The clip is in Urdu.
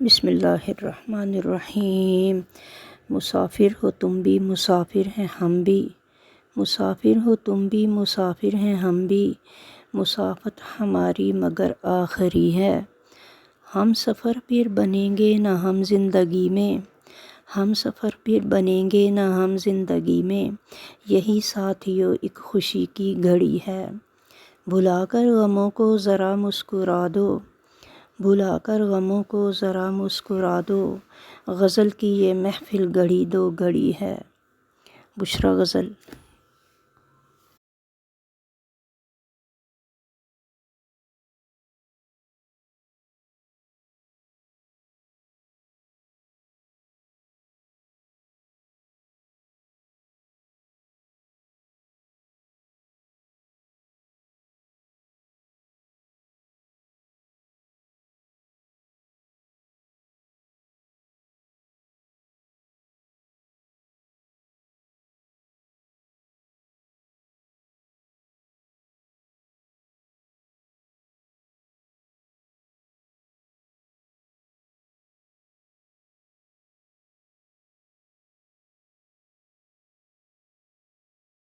بسم اللہ الرحمن الرحیم۔ مسافر ہو تم بھی مسافر ہیں ہم بھی، مسافر ہو تم بھی مسافر ہیں ہم بھی، مسافت ہماری مگر آخری ہے۔ ہم سفر پھر بنیں گے نہ ہم زندگی میں، ہم سفر پھر بنیں گے نہ ہم زندگی میں، یہی ساتھیو ایک خوشی کی گھڑی ہے۔ بھلا کر غموں کو ذرا مسکرا دو، بھلا کر غموں کو ذرا مسکرا دو، غزل کی یہ محفل گھڑی دو گھڑی ہے۔ بشریٰ غزل۔